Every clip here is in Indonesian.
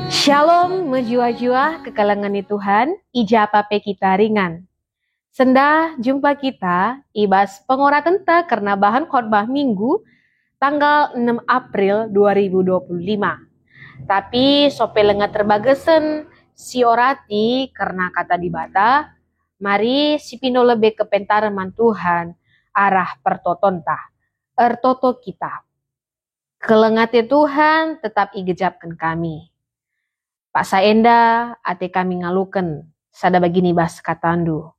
Shalom menjua-jua kekalangan Tuhan, ijapa pe kita ringan. Senda jumpa kita ibas pengora tenta karena bahan khotbah minggu tanggal 6 April 2025. Tapi sope lenga terbagesen si orati karena kata dibata, mari si pino lebih ke pentaraman Tuhan arah pertotonta, ertoto kita. Kelengate Tuhan tetap igejapkan kami. Pak Saenda ate kami ngaluken sada bagini bas katandu.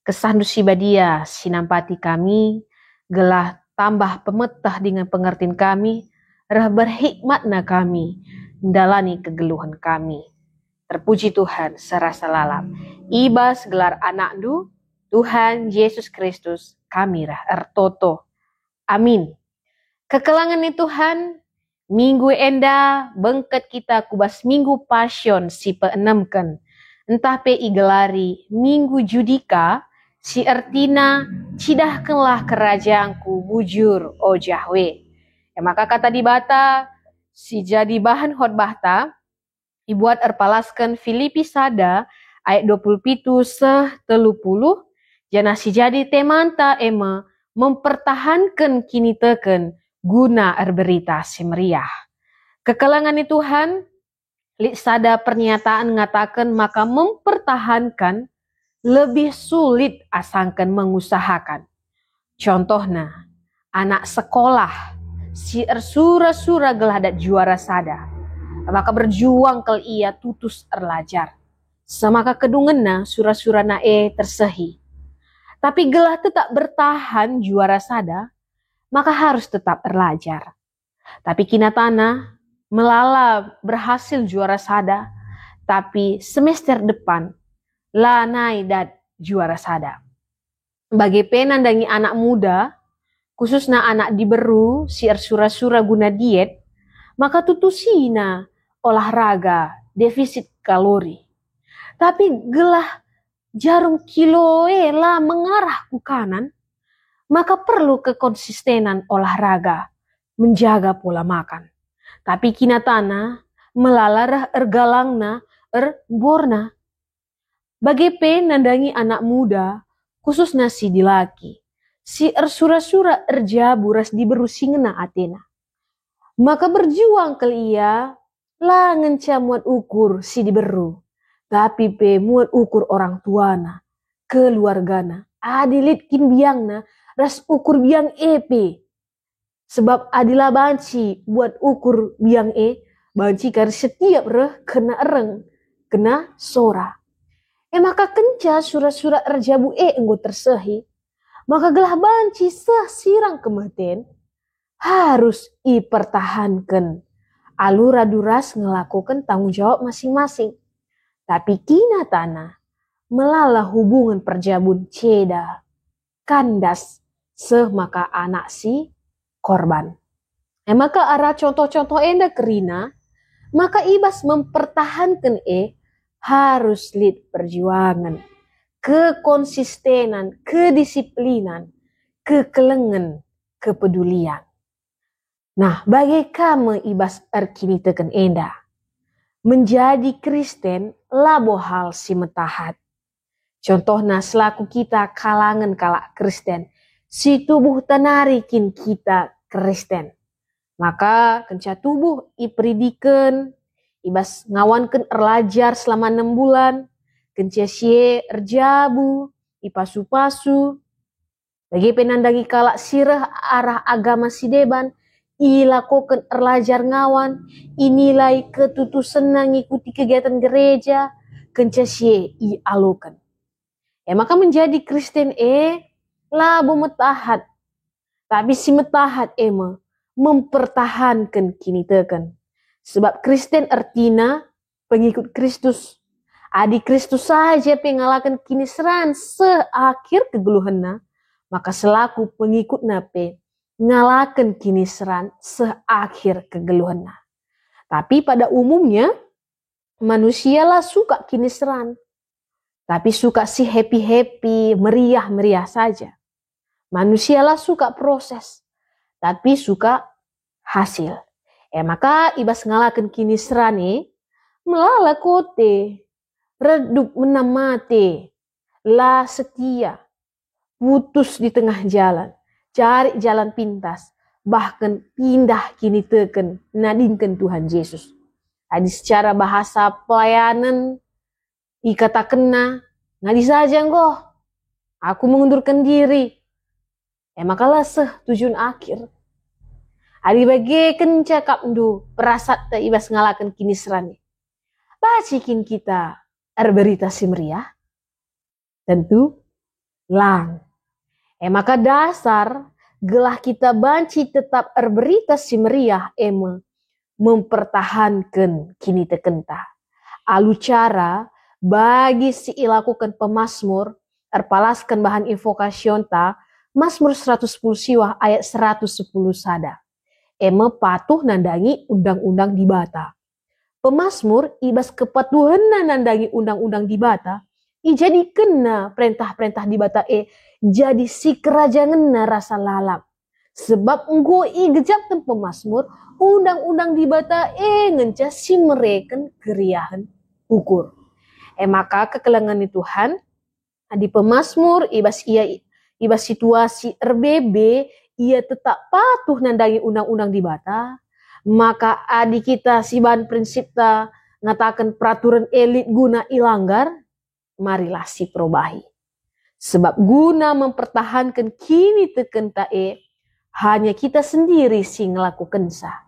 Kesandu si badia sinampati kami gelah tambah pemetah dengan pengertian kami rah berhikmatna kami ndalani kegeluhan kami. Terpuji Tuhan serasa lalap. Ibas gelar anakdu Tuhan Yesus Kristus kami rah ertoto. Amin. Kekelangan Tuhan minggu enda bengket kita kubas minggu passion si peenamkan. Entah pe igelari minggu judika si ertina cidahkanlah kerajaanku bujur o Yahweh. Maka kata dibata si jadi bahan khotbahta dibuat erpalaskan Filipi sada ayat 27 30 jana si jadi temanta ema mempertahankan kini teken guna erberita si meriah. Kekelangan Tuhan, lik sada pernyataan ngatakan maka mempertahankan lebih sulit asangkan mengusahakan. Contohnya, anak sekolah si ersura-sura geladat juara sada, maka berjuang kel ia tutus erlajar. Semaka kedungenna sura-sura nae tersehi. Tapi gelah tetap bertahan juara sada, maka harus tetap belajar. Tapi kinatana melala berhasil juara sada, tapi semester depan lanai dat juara sada. Bagi penandangi anak muda, khususnya anak diberu si ersura-sura guna diet, maka tutusina olahraga defisit kalori. Tapi gelah jarum kiloe lah mengarah ke kanan, maka perlu kekonsistenan olahraga, menjaga pola makan. Tapi kinatana melalarah ergalangna erborna. Bagi nandangi anak muda, khususnya si dilaki, si ersura-sura erjabu ras diberu singena atena. Maka berjuang ke ia, lah ngenca muat ukur si diberu. Tapi pe muat ukur orang tuana, keluargana, adilit kin biangna, ras ukur biang EP. Sebab adila banci buat ukur biang banci kar setiap reh kena ereng, kena sora. Maka kenca sura-sura erjabu enggo tersehi, maka gelah banci sah sirang kemeten, harus ipertahankan. Alura duras ngelakukan tanggung jawab masing-masing. Tapi kinatana melala hubungan perjabun ceda, kandas, maka anak si korban. Maka arah contoh-contoh enda kerina, maka ibas mempertahankan harus lid perjuangan, kekonsistenan, kedisiplinan, kekelengan, kepedulian. Nah, bagi kamu ibas erkini teken enda, menjadi Kristen labo hal si metahat. Contohnya selaku kita kalangan kalak Kristen, si tubuh tenarikin kita Kristen. Maka kenca tubuh ipridiken, ibas ngawanken erlajar selama 6 bulan, kenca sie erjabu, ipasu-pasu. Bagi penandangi kalak sirah arah agama si deban, ilakoken erlajar ngawan, inilai ketutusan ngikuti kegiatan gereja, kenca sie ialoken. Maka menjadi Kristen labo metahat. Tapi si metahat mempertahankan kini teken. Sebab Kristen artina pengikut Kristus. Adi Kristus saja pengalakan kini seran seakhir kegeluhanna. Maka selaku pengikut nape ngalakan kini seran seakhir kegeluhanna. Tapi pada umumnya manusialah suka kini seran. Tapi suka si happy-happy, meriah-meriah saja. Manusialah suka proses, tapi suka hasil. Maka ibas ngalakan kini serani, melala kote, redup menamate, la setia, putus di tengah jalan, cari jalan pintas, bahkan pindah kini teken, nadingkan Tuhan Yesus. Adi secara bahasa pelayanan, ikata kena, ngadi saja ngoh, aku mengundurkan diri. Makalah tujuan akhir. Adi bagi kencakap ndu, perasat tak ibas ngalakan kini serani. Bacikin kita berita si meriah, tentu lang. Maka dasar gelah kita banci tetap berita si meriah mempertahankan kini tekenta. Alu cara bagi si ilakukan pemasmur erpalaskan bahan invokasion ta Mazmur 110 siwah ayat 110 sada. Patuh nandangi undang-undang di bata. Pemasmur ibas kepatuhan nandangi undang-undang di bata, jadi kena perintah-perintah di bata jadi si kerajaan rasa lalap. Sebab i gejap tem pemasmur, undang-undang di bata ngenca si mereken keriahan ukur. Maka kekelangan Tuhan, di pemasmur ibas situasi RBB, ia tetap patuh nandangi undang-undang di bata. Maka adik kita si bahan prinsip ta ngatakan peraturan elit guna ilanggar, marilah si perubahi. Sebab guna mempertahankan kini teken tae, hanya kita sendiri si ngelakukan sah.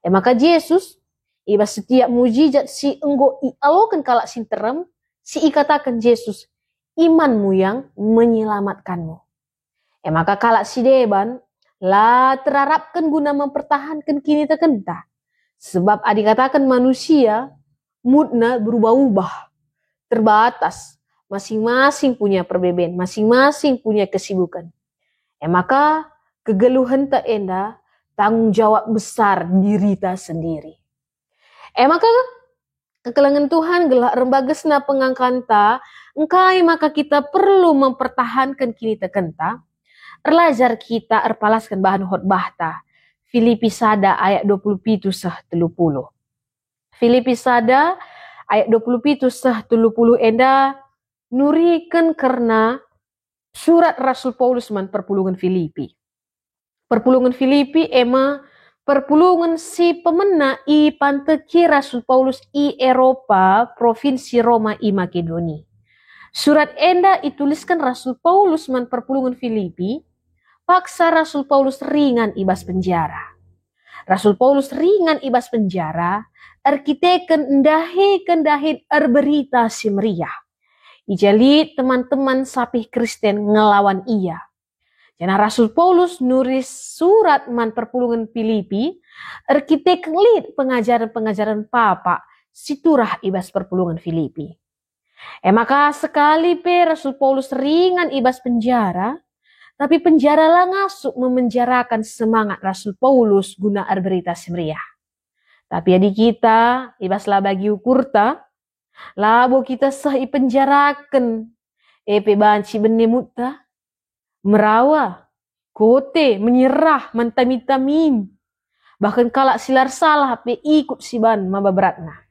Maka Yesus, iba setiap mujizat si enggo ialokan kalak sinterem, si ikatakan Yesus, imanmu yang menyelamatkanmu. Maka kalak si deban, lah terharapkan guna mempertahankan kini tekenta. Sebab dikatakan manusia moodna berubah-ubah, terbatas, masing-masing punya perbedaan, masing-masing punya kesibukan. Maka kegeluhan tak enda tanggung jawab besar diri ta sendiri. Maka kekelangan Tuhan gelak rembagesna pengangkanta, engkai maka kita perlu mempertahankan kini tekenta. Erlajar kita erpalaskan bahan khotbah ta. Filipi sada ayat 27 sah 30. Filipi sada ayat 27 sah 30 enda nurikan karena surat Rasul Paulus man perpulungan Filipi. Perpulungan Filipi perpulungan si pemena i panteki Rasul Paulus i Eropa, provinsi Roma i Makedoni. Surat enda dituliskan Rasul Paulus man perpulungan Filipi, paksa Rasul Paulus ringan ibas penjara. Rasul Paulus ringan ibas penjara, arkiteken ndahe berita si meriah. Ijali teman-teman sapih Kristen ngelawan ia. Jana Rasul Paulus nulis surat man perpulungan Filipi, arkiteken lid pengajaran-pengajaran papa siturah ibas perpulungan Filipi. Maka sekali Rasul Paulus ringan ibas penjara, tapi penjara lah ngasuk memenjarakan semangat Rasul Paulus guna berita semeriah. Tapi adik kita, ibaslah bagi ukurta, labo kita sah penjarakan. Banci benemuta, merawa, kote, menyerah, mantamitamin. Bahkan kalak silar salah, ikut siban mababeratna.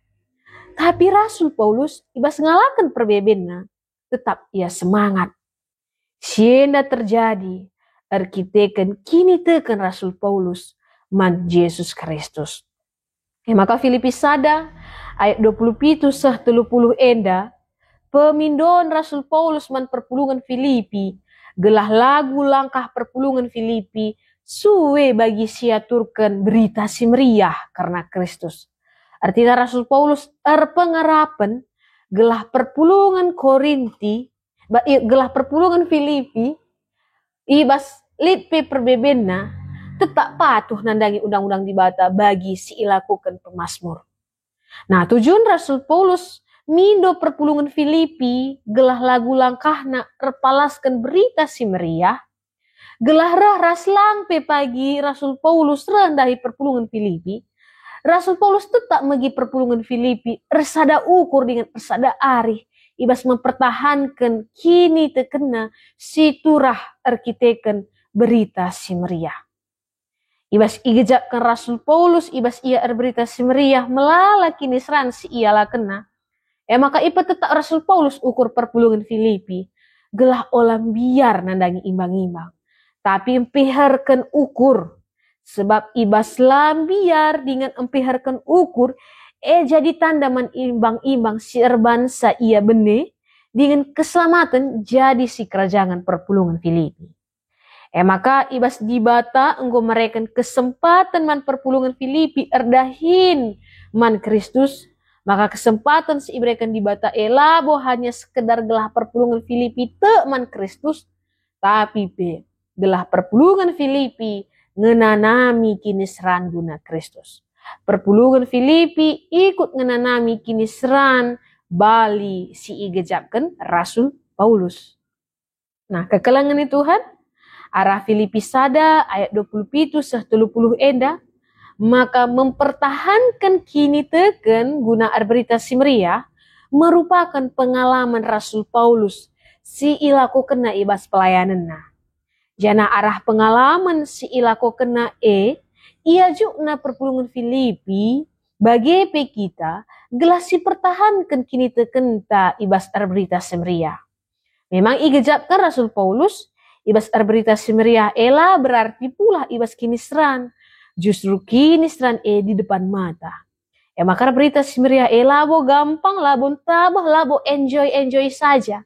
Tapi Rasul Paulus, ibas ngalakan perbebenna, tetap ia semangat. Sienda terjadi, arkiteken kini teken Rasul Paulus man Yesus Kristus. Maka Filipi sada ayat 27 sah 30 enda, pemindon Rasul Paulus man perpulungan Filipi, gelah lagu langkah perpulungan Filipi, suwe bagi siaturkan berita si meriah karena Kristus. Artinya Rasul Paulus pengarapan gelah perpulungan Korinti, gelah perpulungan Filipi, ibas lipe perbebenna, tetap patuh nandangi undang-undang di bata bagi si ilakukan pemasmur. Nah tujuan Rasul Paulus mindo perpulungan Filipi, gelah lagu langkahna repalaskan berita si meriah, gelah ras lampe pagi Rasul Paulus rendahi perpulungan Filipi, Rasul Paulus tetap megi perpulungan Filipi, ersada ukur dengan ersada arih, ibas mempertahankan kini tekena si turah arkiteken berita si meriah. Ibas igejapkan Rasul Paulus, ibas ia berita semeriah melala kini seran si ialah kena. Maka ipa tetap Rasul Paulus ukur perpulungan Filipi. Gelah olam biar nandangi imbang-imbang. Tapi empiharkan ukur. Sebab ibas lambiar dengan empiharkan ukur. Jadi tanda man imbang-imbang si erbangsa ia bene. Dengan keselamatan jadi si kerajaan perpulungan Filipi. Maka ibas dibata engkau mereken kesempatan man perpulungan Filipi erdahin man Kristus. Maka kesempatan si ibrekan dibata elabo hanya sekedar gelah perpulungan Filipi te man Kristus. Tapi gelah perpulungan Filipi ngenanami kini seran guna Kristus. Perpulungan Filipi ikut ngenanami kini seran bali si igejapkan Rasul Paulus. Nah kekelangan itu Tuhan. Arah Filipi sada ayat 27 30 enda. Maka mempertahankan kini teken guna berita simria merupakan pengalaman Rasul Paulus si ilaku kena ibas pelayanan. Jana arah pengalaman si ilaku kena ia jukna perpulungan Filipi bagi kita gelasi pertahankan kini teken ta ibas berita simria. Memang igejapkan Rasul Paulus ibas berita simria ela berarti pula ibas kini seran. Justru kini seran di depan mata. Maka berita simria labo gampang, labo tabah, labo enjoy saja.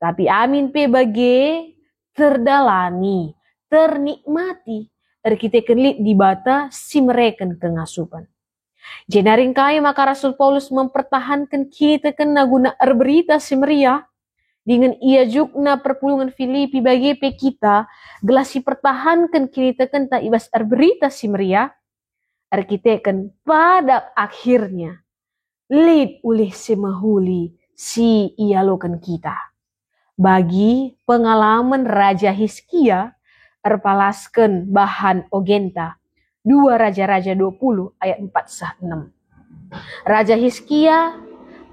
Tapi amin bagi terdalami, ternikmati. Kita kenlit di bata si mereka kengasupan. Jenaring kaya maka Rasul Paulus mempertahankan kita kena guna berita simria. Dengan ia jukna perpulungan Filipi bagi kita gelasi pertahankan kini teken tak ibas berita simria arkiteken pada akhirnya lid oleh semahuli si ialokan kita bagi pengalaman Raja Hizkia erpalaskan bahan ogenta 2 Raja-Raja 20 ayat 4-6. Raja Hizkia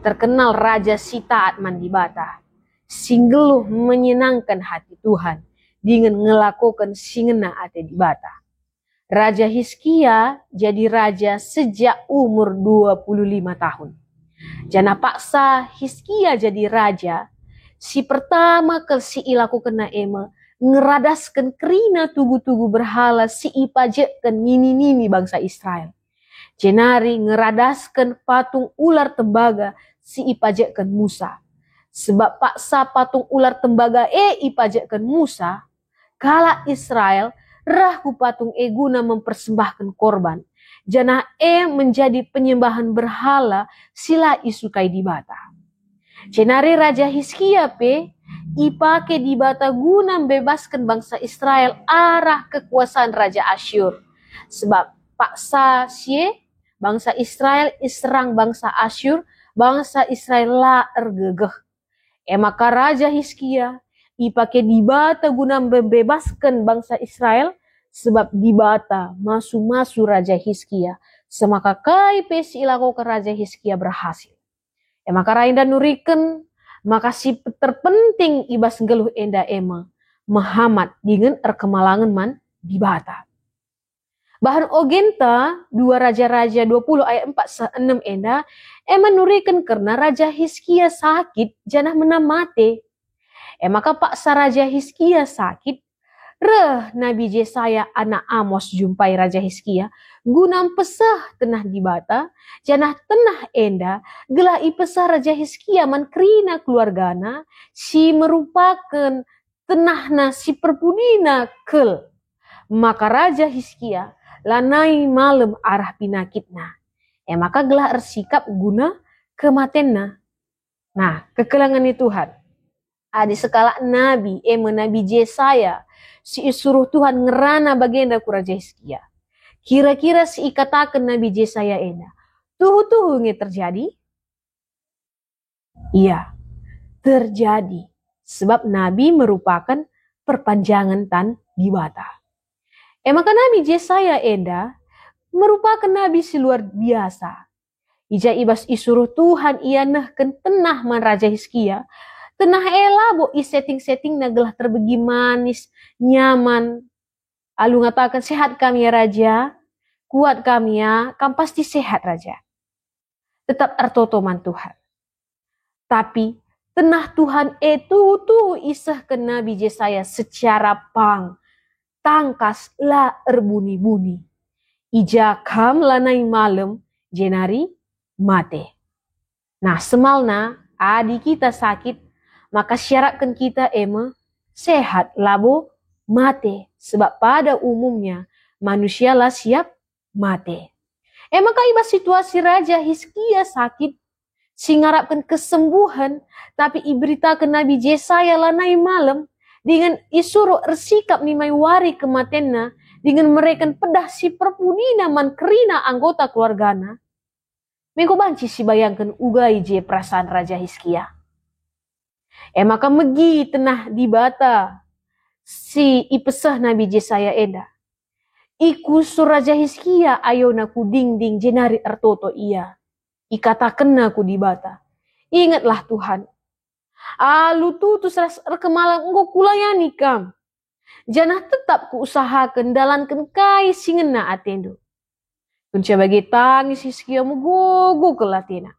terkenal raja si taat mandibata. Singgeluh menyenangkan hati Tuhan dengan ngelakukan singena ate di bata. Raja Hizkia jadi raja sejak umur 25 tahun. Jana paksa Hizkia jadi raja, si pertama kali si ilaku kena ngeradaskan kerina tugu-tugu berhala si ipajekkan nini-nini bangsa Israel. Jenari ngeradaskan patung ular tembaga si ipajekkan Musa. Sebab paksa patung ular tembaga ipajakkan Musa, kala Israel rahu patung guna mempersembahkan korban. Jana menjadi penyembahan berhala sila isukai di bata. Jenari Raja Hizkia ipake di bata guna membebaskan bangsa Israel arah kekuasaan Raja Asyur. Sebab paksa bangsa Israel serang bangsa Asyur, bangsa Israel la ergegeh. Maka Raja Hizkia ipake dibata guna membebaskan bangsa Israel sebab dibata masu Raja Hizkia. Semaka kai pesi ilakokan Raja Hizkia berhasil. Maka rainda nuriken maka si terpenting ibas geluh enda Muhammad dengan erkemalangan man dibata. Bahan ogenta 2 Raja-Raja 20 ayat 4-6 enda nurikan karena Raja Hizkia sakit janah menamate. Maka paksa Raja Hizkia sakit Nabi Yesaya anak Amos jumpai Raja Hizkia guna pesah tenah di bata janah tenah enda gelai pesah Raja Hizkia man kerina keluargana si merupakan tenahna si perpudina kel. Maka Raja Hizkia lanai malam arah pinakitna. Maka gelah ersikap guna kematenna. Nah, kekelangan Tuhan. Adi sekala nabi, Nabi Yesaya, si suruh Tuhan ngerana bagenda ku Raja Hizkia. Kira-kira si ikatakan Nabi Yesaya tuhu nge terjadi? Iya, terjadi. Sebab nabi merupakan perpanjangan tan dibata. Maka Nabi Yesaya merupakan nabi si luar biasa. Ija ibas isuruh Tuhan ia nehken tenah man Raja Hizkia. Tenah bo setting-setting nagelah terbegi manis, nyaman. Alu ngatakan, sehat kami ya Raja, kuat kami ya, kam pasti sehat Raja. Tetap ertotoman Tuhan. Tapi tenah Tuhan itu tuh isah ke Nabi Yesaya secara pang. Tangkas la erbuni-buni. Ijakam lanai malam jenari mate. Nah semalna adik kita sakit, maka syaratkan kita sehat labo mate. Sebab pada umumnya manusia lah siap mate. Maka iba situasi Raja Hizkia sakit, singarapkan kesembuhan, tapi iberitakan Nabi Yesaya lanai malam, dengan isuruh ersikap nimai wari kematenna, dengan mereka pedah si perpunina man kerina anggota keluargana. Mengko banci si bayangkan ugai je perasaan Raja Hizkia. Maka megi tenah dibata si ipesah Nabi Yesaya eda. Iku sur Raja Hizkia ayo naku ding jenari ertoto iya. Ikatakan aku dibata. Ingatlah Tuhan. Alu tutus rekemalang engkau kulayani kam. Janah tetap kuusahakan dalankan kai singena atendo. Kunci bagi tangis Hizkia mugogo ke latina.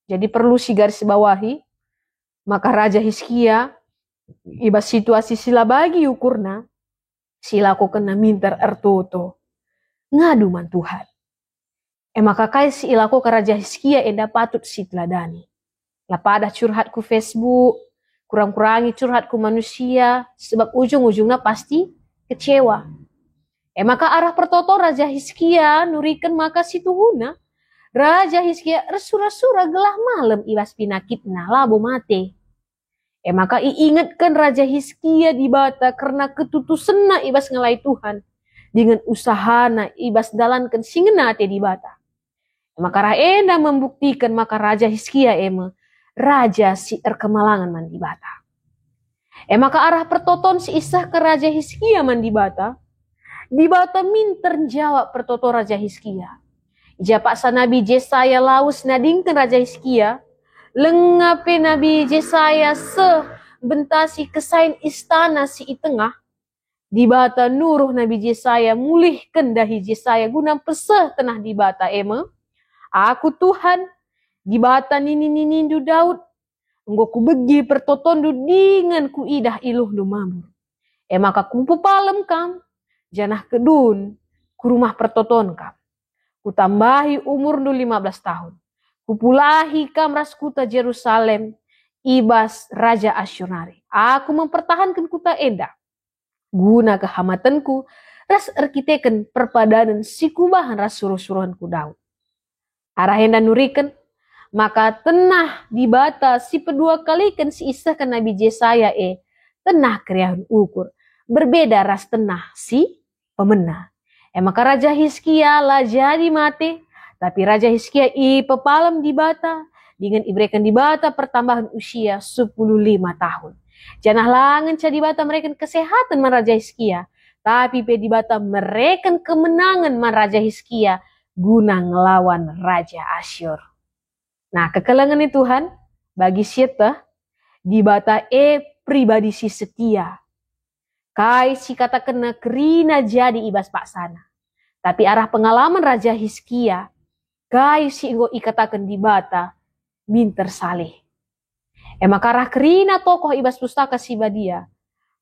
Jadi perlu si garis bawahi. Maka Raja Hizkia iba situasi sila bagi ukurna. Sila ko kena mintar ertoto. Ngadu man Tuhan. Maka kai si ilako ke Raja Hizkia enda patut si teladani. Lapada curhat ku Facebook, kurang-kurangi curhat ku manusia, sebab ujung-ujungnya pasti kecewa. Maka arah pertoto Raja Hizkia nurikan maka si tuhuna. Raja Hizkia ersura-sura gelah malam ibas pinakitna labo mate. Maka iingatkan Raja Hizkia dibata karena ketutusenna ibas ngelai Tuhan. Dengan usahana ibas dalankan singena te dibata. Maka raenda membuktikan maka Raja Hizkia raja si erkemalangan mandibata. Maka arah pertoton si isah ke Raja Hizkia mandibata. Dibata minter jawab pertoto Raja Hizkia. Japaksa Nabi Yesaya laus nadingkan Raja Hizkia. Lengape Nabi Yesaya sebentasi kesain istana si itengah. Dibata nuruh Nabi Yesaya mulihkan dahi Yesaya guna peseh tenah dibata Aku Tuhan, dibata nini-ninindu Daud, engkau ku begi pertotondu dengan ku idah iluh du mamur. Maka ku pupalem kam, janah kedun, ku rumah pertoton kam. Ku tambahi umur du 15 tahun. Ku pulahi kam raskuta Jerusalem, ibas Raja Asyurnari. Aku mempertahankan kuta enda. Guna kehamatanku, ras arkiteken perpadanan si kubahan ras suruh-suruhanku Daud. Arahenda nurikan, maka tenah dibata si pedua kalikan si isahkan Nabi Yesaya tenah kriahan ukur. Berbeda ras tenah si pemenah. Maka Raja Hizkia lah jadi mati, tapi Raja Hizkia pepalem dibata, dengan ibrekan dibata pertambahan usia 15 tahun. Janah langan dibata mereka kesehatan man Raja Hizkia, tapi dibata mereka kemenangan man Raja Hizkia, guna ngelawan Raja Asyur. Nah kekelangan itu Tuhan bagi sieta dibata pribadi si setia. Kai si kata kena kerina jadi ibas paksana. Tapi arah pengalaman Raja Hizkia, kai si enggo ikatakan dibata minter saleh. Maka arah kerina tokoh ibas pustaka si badia.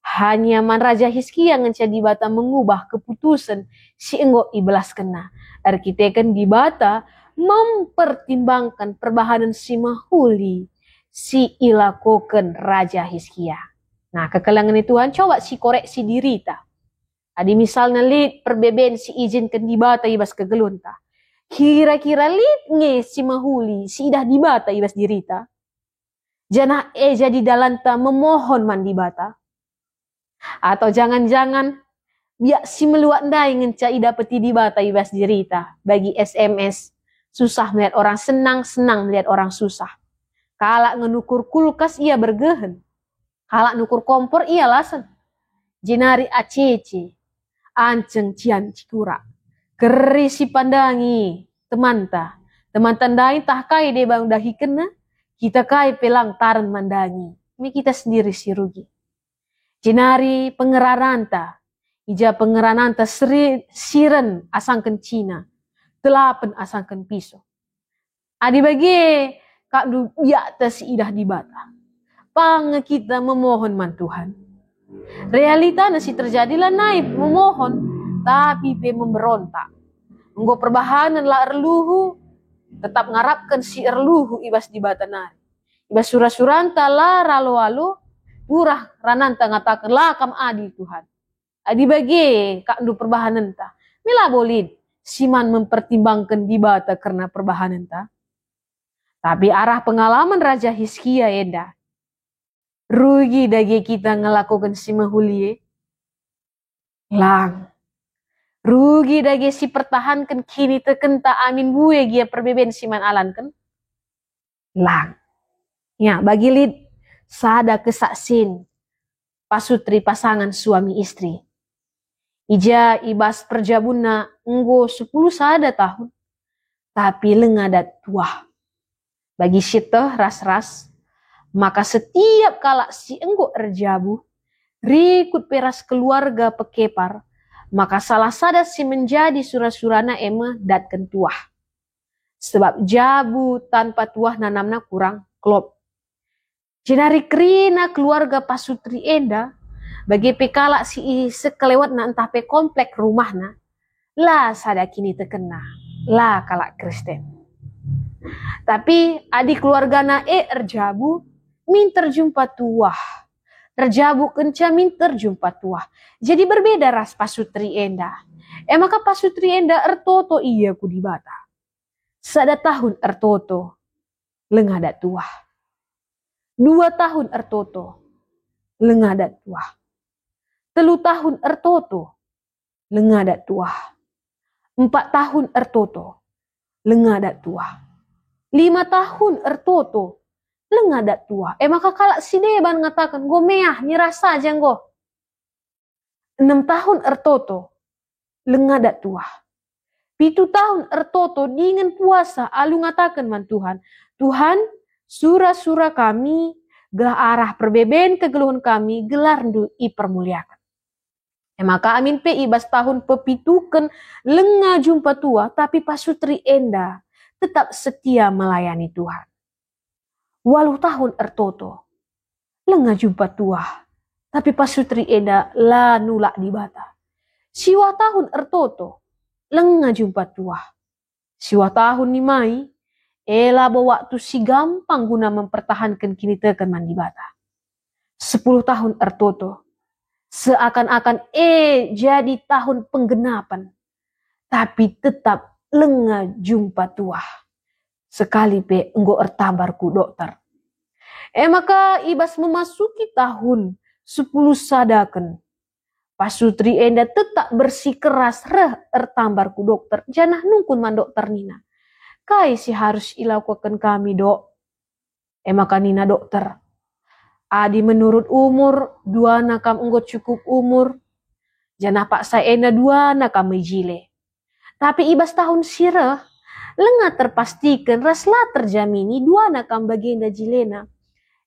Hanya man Raja Hizkia ngenca dibata mengubah keputusan si enggo ibelas kena. Arkiteken dibata mempertimbangkan perbahanan si mahuli si ilakoken Raja Hizkia. Nah kekelangan itu Tuhan coba si koreksi diri ta. Adi misalnya lid perbeben si izinkan dibata ibas kegelunta. Kira-kira lid nge si mahuli si idah dibata ibas dirita. Janah jadi dalanta memohon man dibata. Atau jangan-jangan biak si meluat ndai ngenca ida peti dibata ibas dirita. Bagi SMS. Susah melihat orang senang, senang melihat orang susah. Kalak ngenukur kulkas ia bergehen. Kalak nukur kompor ia lasen. Jenari acece. Anceng cian cikura. Keri si pandangi. Temanta. Teman tandai tah kai de bang dahi kena. Kita kai pelang taran mandangi. Ini kita sendiri si rugi. Jenari pengeraranta. Ija pengerananta siren asangken Cina. 8 asangken pisau. Adi bagi kak du biata si idah di bata. Pange kita memohon man Tuhan. Realita nasi terjadilah naib memohon. Tapi pe memberontak. Enggo perbahanan lah erluhu. Tetap ngarapkan si erluhu ibas di bata nari. Ibas surah-suranta lah ralo-alo. Urah rananta ngatakan lah kam adi Tuhan. Adi bagi kak du perbahanan ta. Mila boleh siman mempertimbangkan di bata karena perbahanan ta. Tapi arah pengalaman Raja Hizkia eda. Rugi dagi kita ngelakukan si mahulie. Lang. Rugi dagi si pertahankan kini tekenta amin buye gia perbeben siman alan kan. Lang. Ya bagi lid sada kesaksin pasutri pasangan suami istri. Ija ibas perjabuna enggo 10 sada tahun. Tapi lengadat tuah. Bagi syitah ras-ras, maka setiap kala si enggo erjabu, rikut peras keluarga pekepar, maka salah sada si menjadi surah-surana ema datkan tuah. Sebab jabu tanpa tuah nanamna kurang klop. Jenari kerina keluarga pasutri enda, bagi pekala si sekelewat na entah pe komplek rumahna, lah sada kini terkena, lah kalak Kristen. Tapi adik keluarga na erjabu min terjumpa tuah. Terjabu kenca min terjumpa tuah. Jadi berbeda ras pasutri enda. Maka pasutri enda ertoto iya ku di bata. Sada tahun ertoto lengada tuah. 2 tahun ertoto lengada tuah. 3 tahun ertoto lengada tuah. 4 tahun ertoto lengada tuah. 5 tahun ertoto lengada tua. Maka kalak si deban ngatakan gomeah nyerah saja go. 6 tahun ertoto lengada tua. 7 tahun ertoto dingin puasa alu ngatakan man Tuhan. Tuhan surah-surah kami gelah arah perbeben kegeluhan kami gelar ndu ipermuliakan. Maka amin pe ibas tahun pepituken lenga jumpa tua tapi pasutri enda tetap setia melayani Tuhan. 8 tahun ertoto. Lenga jumpa tuah. Tapi pasutri enda la nulak di bata. Siwa tahun ertoto. Lenga jumpa tuah. Siwa tahun ni mai. Ela bawa waktu si gampang guna mempertahankan kini tekan man di bata. 10 tahun ertoto. Seakan-akan jadi tahun penggenapan. Tapi tetap lenga jumpa tuah. Sekali pe enggo ertabar ku dokter. Maka ibas memasuki tahun 10 sadaken. Pasutri enda tetap bersikeras ertambar ku dokter. Janah nungkun man dokter Nina. Kai si harus ilakukan kami dok. Maka Nina dokter. Adi menurut umur 2 nakam enggo cukup umur. Janah pak saya enda 2 nakam mejile. Tapi ibas tahun sirah, lenga terpastikan raslah terjamini 2 nakam bagenda jilena.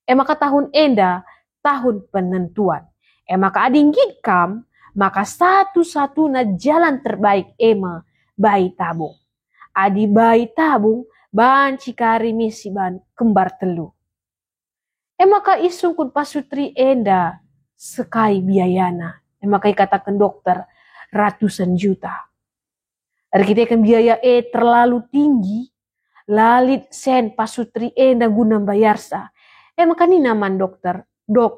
Maka tahun enda, tahun penentuan. Maka adinggit kam, maka satu-satunya jalan terbaik bayi tabung. Adi bayi tabung, banci kari misi ban kembar telu. Maka isungkun pasutri enda, sekai biayana. Maka katakan dokter, ratusan juta. Kita kan biaya terlalu tinggi. Lalit sen pasutri enda guna bayarsa. Maka ni naman dokter. Dok.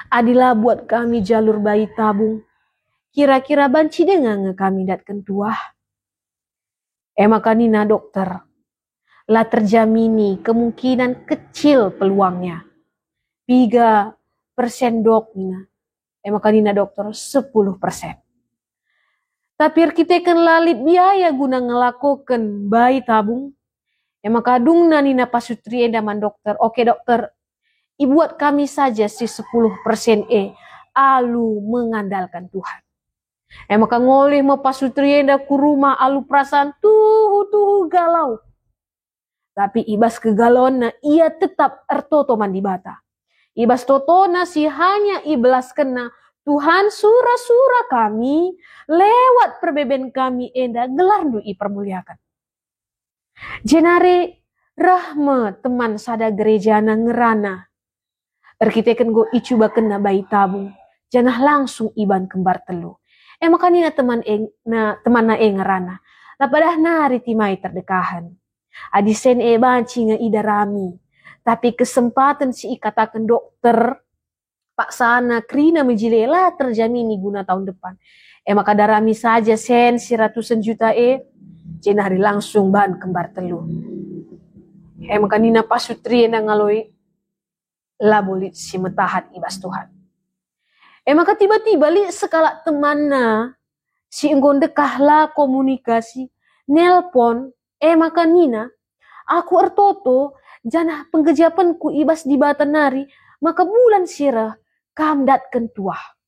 Adilah buat kami jalur bayi tabung. Kira-kira banci dengan kami datkan tuah. Maka nina dokter. Lah terjamini kemungkinan kecil peluangnya. 3% dok nina. Maka nina dokter 10%. Tapi kita kan lalit biaya guna ngelakukan bayi tabung. Maka dung nina pasutri enda man dokter. Oke dokter, ibuat kami saja si 10% alu mengandalkan Tuhan. Maka ngoleh mau pasutri enda ku rumah alu perasaan tuh galau. Tapi ibas kegalauan ia tetap ertoto man di bata. Ibas totona si hanya iblas kena Tuhan sura-sura kami, lewat perbeben kami enda gelar dui permuliakan. Jenare rahma teman sada gereja na ngerana. Erkiteken go icuba kena bayi tabung. Janah langsung iban kembar telu. Makanina teman na ngerana. Lapadah nari timai terdekahan. Adisen banci nga ida rami. Tapi kesempatan si ikatakan dokter Pak Sana krina menjilela terjamini guna tahun depan. Maka darami saja sensi ratusan juta jenari langsung bahan kembar telu. Maka nina pasutri na ngaloi labolit si metahat ibas Tuhan. Maka tiba-tiba li sekala temanna si enggon dekahlah komunikasi nelpon maka nina aku ertoto janah penggejapanku ibas di batanari maka bulan sirah kamdat kentuah.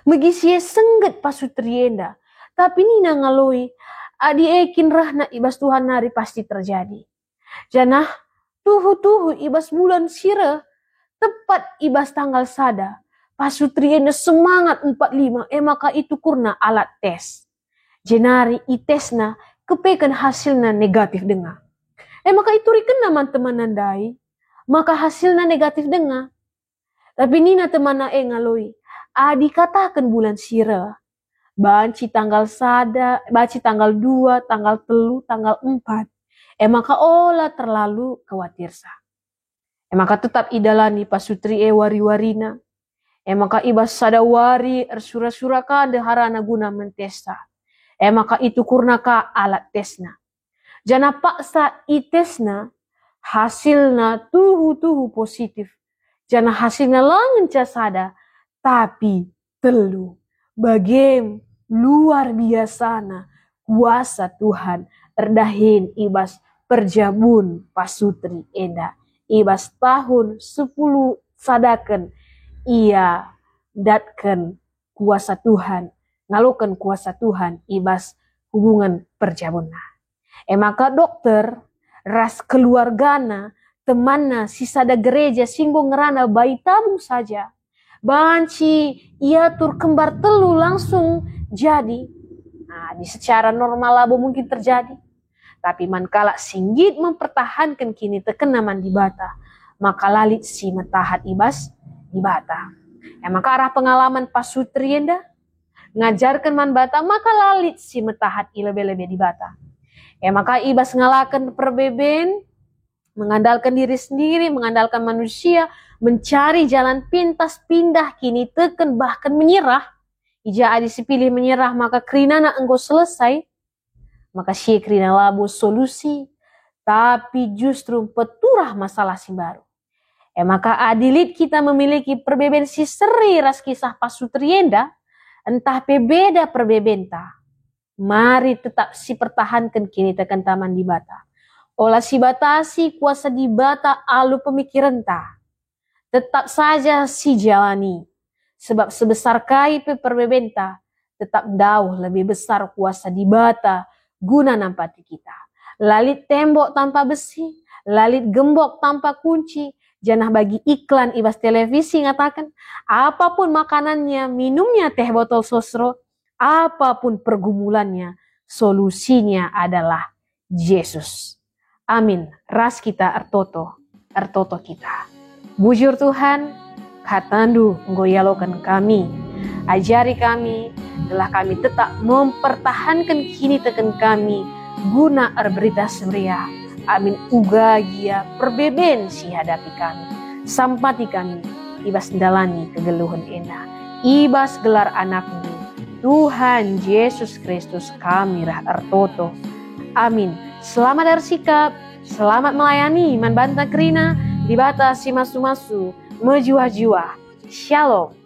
Megisie sengget pasutrienda. Tapi nina ngaloi. Adi ekin rahna ibas Tuhan nari pasti terjadi. Janah tuhu ibas bulan sirah. Tepat ibas tanggal sada. Pasutrienda semangat 45. Maka itu kurna alat tes. Jenari itesna kepekan hasilna negatif denga. Maka itu riken naman teman nandai. Maka hasilna negatif denga. Tapi nina temana ngaloi. Adi katakan bulan sira. Banci tanggal sada, banci tanggal 2, tanggal 3, tanggal 4. Maka olah terlalu khawatir sa. Maka tetap idalani pasutri wari-warina. Maka ibas sada wari ersura-sura ka deharana guna mentesta. Maka itu kurna ka alat tesna. Jana paksa itesna hasilna tuhu positif. Jana hasilnya langen casada, tapi telu. Bagem luar biasana kuasa Tuhan erdahin ibas perjabun pasutri enda. Ibas tahun 10 sadaken ia datken kuasa Tuhan. Ngalukan kuasa Tuhan ibas hubungan perjabunna. Maka dokter ras keluargana temanna sisada gereja singgung ngerana bayi tabung saja. Banci ia tur kembar telu langsung jadi. Nah, di secara normal labo mungkin terjadi. Tapi mankala singgit mempertahankan kini tekena man di bata. Maka lalit si metahat ibas di bata. Maka arah pengalaman pasutri enda. Ngajarkan man bata maka lalit si metahat ilebe-lebe di bata. Maka ibas ngalakan perbeben. Mengandalkan diri sendiri, mengandalkan manusia, mencari jalan pintas, pindah, kini teken, bahkan menyerah. Ija adi sipilih menyerah, maka krinana engkau selesai. Maka si krina labo solusi, tapi justru peturah masalah si baru. Maka adilit kita memiliki perbeben si seri ras kisah pasutrienda, entah beda perbebenta. Mari tetap si pertahankan kini tekan taman di bata. Olah si batasi kuasa di bata alu pemikiran ta. Tetap saja si jalani. Sebab sebesar kai perbebenta, tetap dauh lebih besar kuasa di bata guna nampati kita. Lalit tembok tanpa besi, lalit gembok tanpa kunci, janah bagi iklan ibas televisi ngatakan, apapun makanannya, minumnya teh botol sosro, apapun pergumulannya, solusinya adalah Yesus. Amin. Ras kita ertoto kita. Bujur Tuhan, katandu nggoyalokan kami. Ajari kami, telah kami tetap mempertahankan kini teken kami, guna berita semria. Amin uga gia perbeben si hadapi kami. Sampati kami, ibas dalani kegeluhan ena. Ibas gelar anakmu, Tuhan Yesus Kristus kami rah ertoto. Amin. Selamat bersikap, selamat melayani, man banta krina, di bata si masu-masu, mejuah-juah. Shalom.